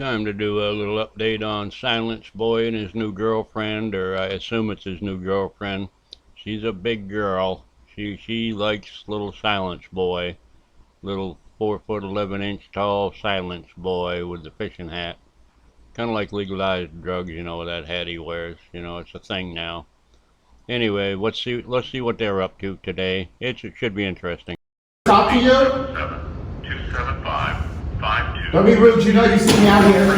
Time to do a little update on Silence Boy and his new girlfriend, or I assume it's his new girlfriend. She's a big girl. She likes little Silence Boy, little 4 foot 11 inch tall Silence Boy with the fishing hat. Kind of like legalized drugs, that hat he wears. It's a thing now. Anyway, let's see what they're up to today. It should be interesting. Talk to you? 27552. Don't be rude, you see me out here.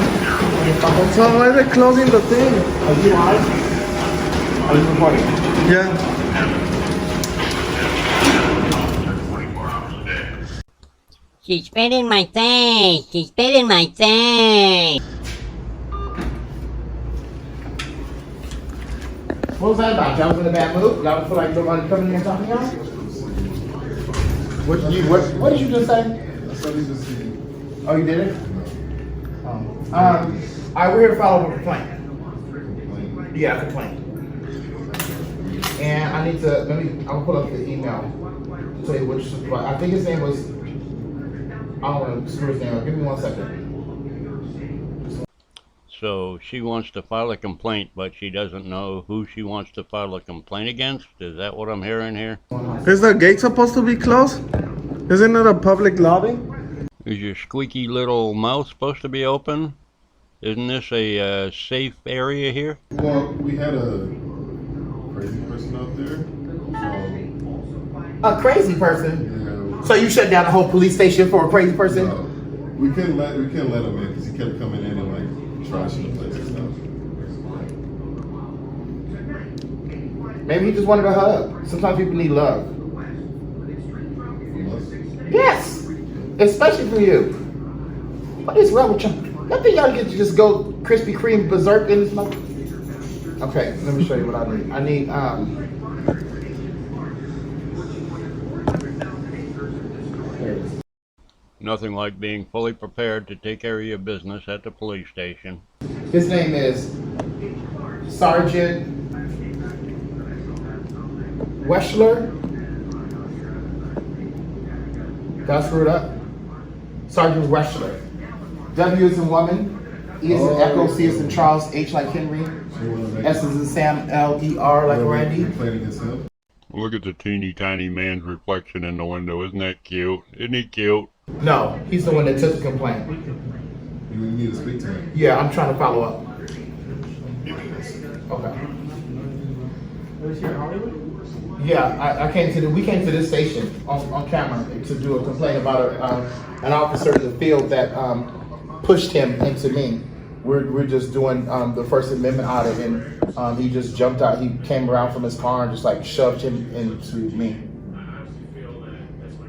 So why are they closing the thing? Are you live? Are you recording? Yeah. She's spit in my face. She spit in my face. What was that about? Y'all was in a bad mood? Y'all feel like nobody coming in and talking to y'all? What did you just say? I saw you just see. Oh, you did it? All right, we're here to follow up a complaint. Yeah, a complaint. And I need to, I'll pull up the email to tell you which, I think his name was, I don't want to screw his name up. Give me 1 second. So she wants to file a complaint, but she doesn't know who she wants to file a complaint against? Is that what I'm hearing here? Is the gate supposed to be closed? Isn't it a public lobby? Is your squeaky little mouth supposed to be open? Isn't this a safe area here? Well, we had a crazy person out there. A crazy person? Yeah. So you shut down the whole police station for a crazy person? We couldn't let him in because he kept coming in and like trashing the place and stuff. Maybe he just wanted a hug. Sometimes people need love. Yes, especially from you. What is wrong with y'all? Y'all think y'all get to just go Krispy Kreme berserk in this mother? Okay, let me show you what I need. I need here it is. Nothing like being fully prepared to take care of your business at the police station. His name is Sergeant Weschler. Did I screw it up? Sergeant Weschler. W is in woman. E is in Echo. C is in Charles. H like Henry. S is in Sam. L E R like Randy. Look at the teeny tiny man's reflection in the window. Isn't that cute? Isn't he cute? No, he's the one that took the complaint. You need to speak to him. Yeah, I'm trying to follow up. Okay. Was here in Hollywood? Yeah, we came to this station on camera to do a complaint about an officer in the field that pushed him into me. We're just doing the First Amendment audit, and he just jumped out. He came around from his car and just like shoved him into me.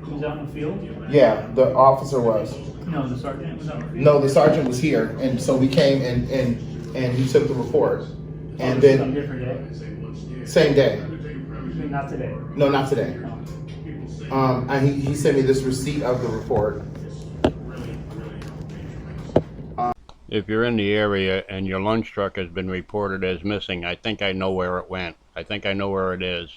He was out in the field? Yeah, the officer was. No, the sergeant was out in the field? No, the sergeant was here, and so we came and he took the report. And Some then different day? same day. Not today? No, not today. And he sent me this receipt of the report. If you're in the area and your lunch truck has been reported as missing, I think I know where it went. I think I know where it is.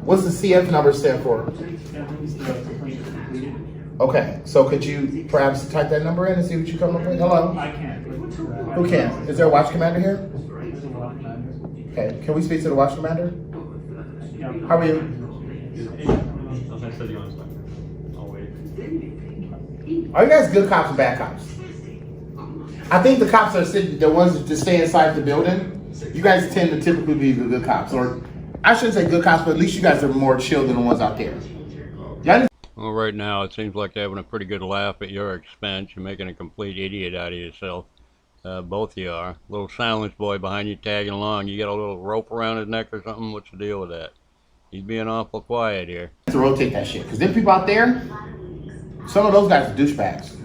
What's the CF number stand for? Okay, so could you perhaps type that number in and see what you come up with? Hello? I can't. Who can? Is there a watch commander here? Okay, can we speak to the watch commander? How are you? Are you guys good cops or bad cops? I think the cops are the ones that stay inside the building. You guys tend to typically be the good cops, or I shouldn't say good cops, but at least you guys are more chill than the ones out there. Well, right now it seems like they're having a pretty good laugh at your expense. You're making a complete idiot out of yourself. Both of you are. Little Silence Boy behind you tagging along. You got a little rope around his neck or something? What's the deal with that? He's being awful quiet here. To rotate that shit, because them people out there, some of those guys are douchebags.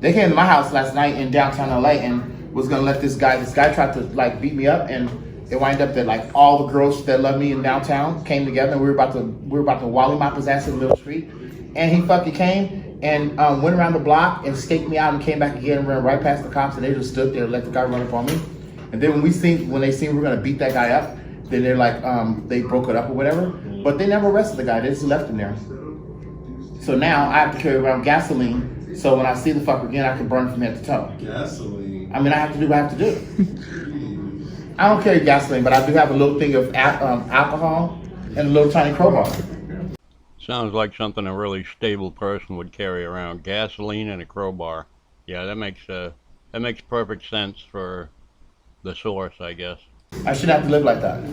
They came to my house last night in downtown LA and was gonna let this guy tried to like beat me up, and it wound up that like all the girls that love me in downtown came together and we were about to wally mop his ass in the middle of the street, and he fucking came and went around the block and staked me out and came back again and ran right past the cops, and they just stood there and let the guy run up on me. And then when they seen we were gonna beat that guy up, then they're like, they broke it up or whatever. But they never arrested the guy. They just left him there. So now I have to carry around gasoline, so when I see the fucker again, I can burn from head to toe. Gasoline. I mean, I have to do what I have to do. I don't carry gasoline, but I do have a little thing of alcohol and a little tiny crowbar. Sounds like something a really stable person would carry around. Gasoline and a crowbar. Yeah, that makes perfect sense for the source, I guess. I shouldn't have to live like that.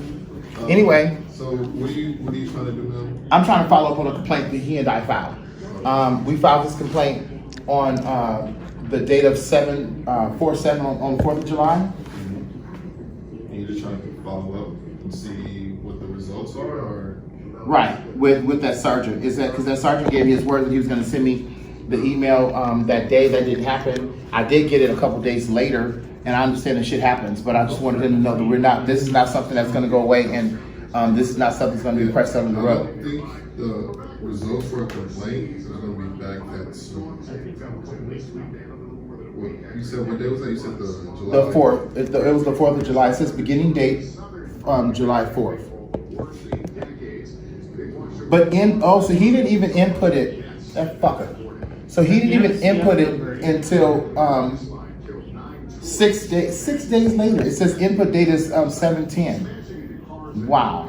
Anyway. So what are you trying to do now? I'm trying to follow up on a complaint that he and I filed. We filed this complaint on the date of 4/7 on the 4th of July. And you're just trying to follow up and see what the results are, or? Right, with that sergeant. Is that because that sergeant gave me his word that he was going to send me the email that day. That didn't happen. I did get it a couple days later, and I understand that shit happens, but I just wanted him to know that this is not something that's going to go away, and this is not something that's going to be pressed under the I rug. don't think the results for a complaint is going to be back that soon. You said what day was that? You said the July? The 4th. It was the 4th of July. It says beginning date July 4th. But so he didn't even input it. That fucker. So he didn't even input it until 6 days later. It says input date is 7/10. Wow.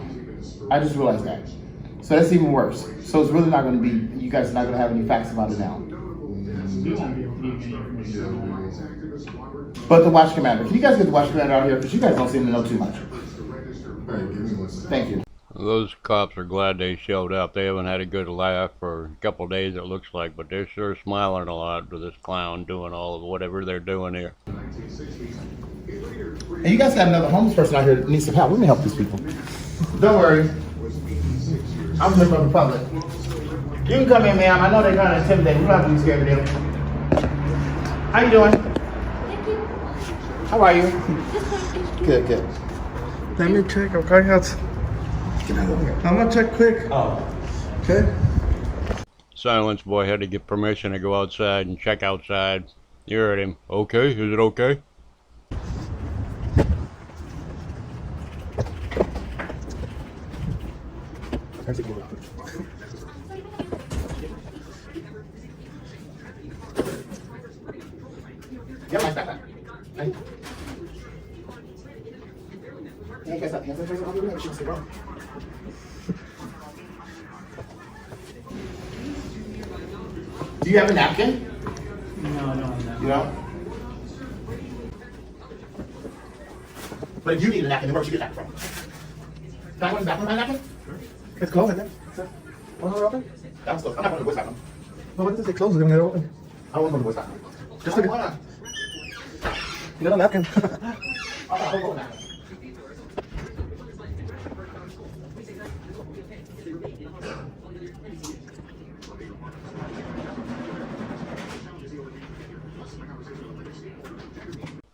I just realized that. So that's even worse. So it's really not going to be. You guys are not going to have any facts about it now. We won't be able to give you any information. But the watch commander. Can you guys get the watch commander out here? Because you guys don't seem to know too much. All right, give me 1 second. Thank you. Those cops are glad they showed up. They haven't had a good laugh for a couple of days, it looks like, but they're sure smiling a lot with this clown doing all of whatever they're doing here. And you guys got another homeless person out here that needs some help. Let me help these people. Don't worry. I'm here for the public. You can come in, ma'am. I know they're trying to intimidate. We don't have to be scared of them. How you doing? How are you? Good, good. Let me check. Okay, I'm gonna check quick. Oh. Okay. Silence boy had to get permission to go outside and check outside. You heard him. Okay, is it okay? Do you have a napkin? No. You don't? But if you need a napkin, then where should you get a napkin from? Can I go in the bathroom with my napkin? It's closed, I think. Want to open? That was close. I'm not going to the boys' bathroom. No, what does it close? It's gonna get open. I don't want to go to the boys' bathroom. Just a Why not? Get a napkin. I'll go with napkin.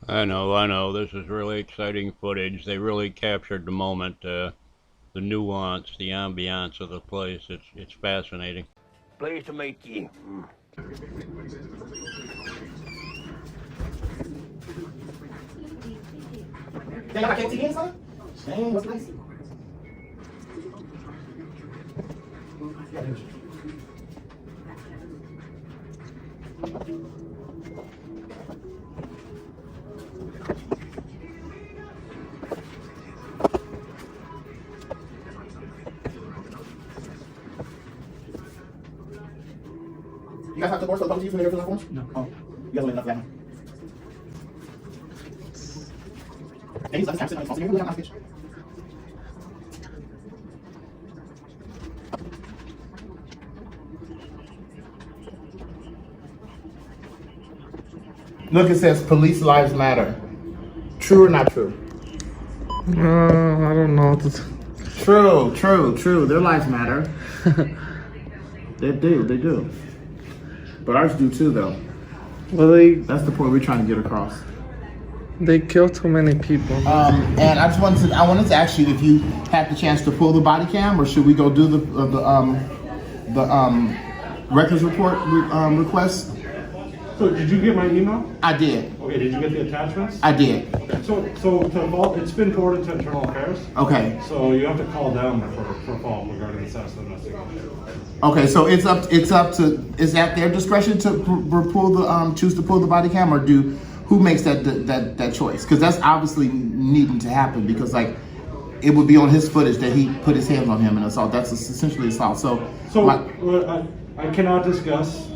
I know. This is really exciting footage. They really captured the moment, the nuance, the ambiance of the place. It's fascinating. Pleased to meet you. They got my KT inside? Dang, what's nice? You guys have the board so don't use when you're filling out forms? No. Oh, you guys don't enough that one. Hey, he's like, I'm sitting on his phone, so you're really not my bitch. Look, it says police lives matter. True or not true? I don't know. True. Their lives matter. They do. But ours do too, though. Well, That's the point we're trying to get across. they kill too many people. And I wanted to ask you if you had the chance to pull the body cam, or should we go do the records report request. So did you get my email? I did. Okay, did you get the attachments? I did. So to vault, it's been forwarded to internal affairs. Okay. So you have to call them for fault regarding the status of the investigation. Okay, so it's up to, is that their discretion to pull the choose to pull the body cam, or who makes that choice? Because that's obviously needing to happen, because like it would be on his footage that he put his hands on him and assault. That's essentially assault. So I cannot discuss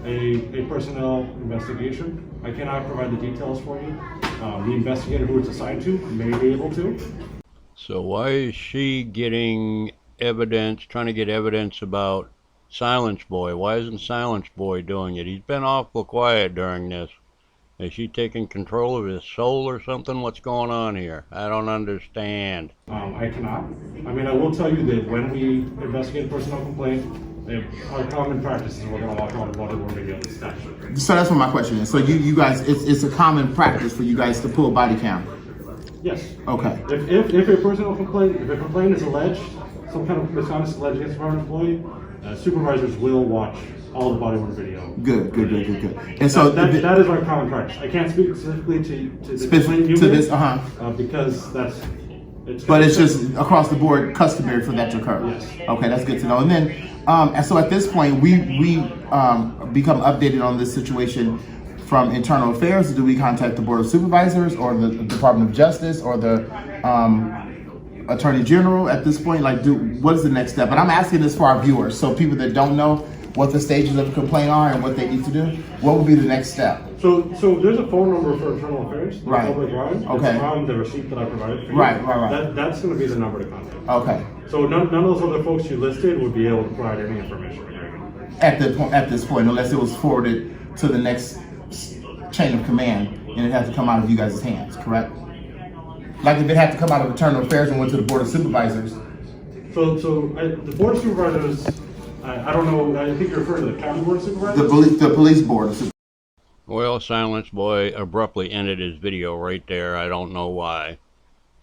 a personnel investigation. I cannot provide the details for you. The investigator who it's assigned to may be able to. So why is she getting evidence, trying to get evidence about Silence Boy? Why isn't Silence Boy doing it? He's been awful quiet during this. Is she taking control of his soul or something? What's going on here? I don't understand. I cannot. I mean, I will tell you that when we investigate a personnel complaint, our common practice is we're going to walk around the body worn video statute. So that's what my question is. So you guys, it's a common practice for you guys to pull body cam. Yes. Okay. If a personnel complaint, if a complaint is alleged, some kind of misconduct is alleged against a foreign employee, supervisors will watch all the body worn video. Good. And so that is our common practice. I can't speak specifically to the complaint you made, because but it's just across the board customary for that to occur. Yes. Okay, that's good to know. And then, and so at this point, we become updated on this situation from internal affairs. Do we contact the Board of Supervisors or the Department of Justice or the Attorney General at this point? Like, what is the next step? And I'm asking this for our viewers, so people that don't know what the stages of a complaint are and what they need to do. What would be the next step? So there's a phone number for internal affairs, the Right. public line. Okay. It's on the receipt that I provided for you. Right. That's going to be the number to contact. Okay. So none of those other folks you listed would be able to provide any information. At this point, unless it was forwarded to the next chain of command, and it had to come out of you guys' hands, correct? Like if it had to come out of internal affairs and went to the Board of Supervisors. So the board of supervisors, I don't know. I think you're referring to the county board of supervisors. The police board. Well, Silence Boy abruptly ended his video right there. I don't know why.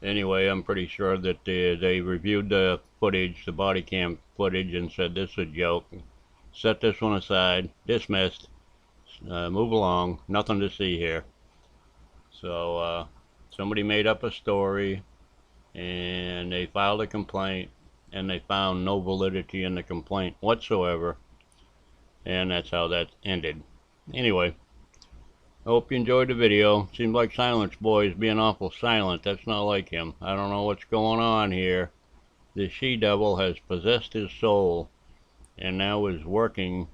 Anyway, I'm pretty sure that they reviewed the footage, the body cam footage, and said this is a joke. Set this one aside. Dismissed. Move along. Nothing to see here. So somebody made up a story, and they filed a complaint, and they found no validity in the complaint whatsoever. And that's how that ended. Anyway, I hope you enjoyed the video. Seems like Silence Boy is being awful silent. That's not like him. I don't know what's going on here. The she-devil has possessed his soul and now is working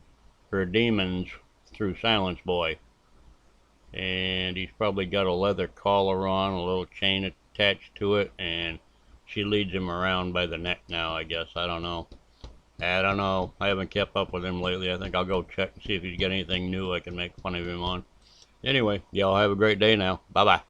her demons through Silence Boy. And he's probably got a leather collar on, a little chain attached to it, and she leads him around by the neck now, I guess. I don't know. I haven't kept up with him lately. I think I'll go check and see if he's got anything new I can make fun of him on. Anyway, y'all have a great day now. Bye-bye.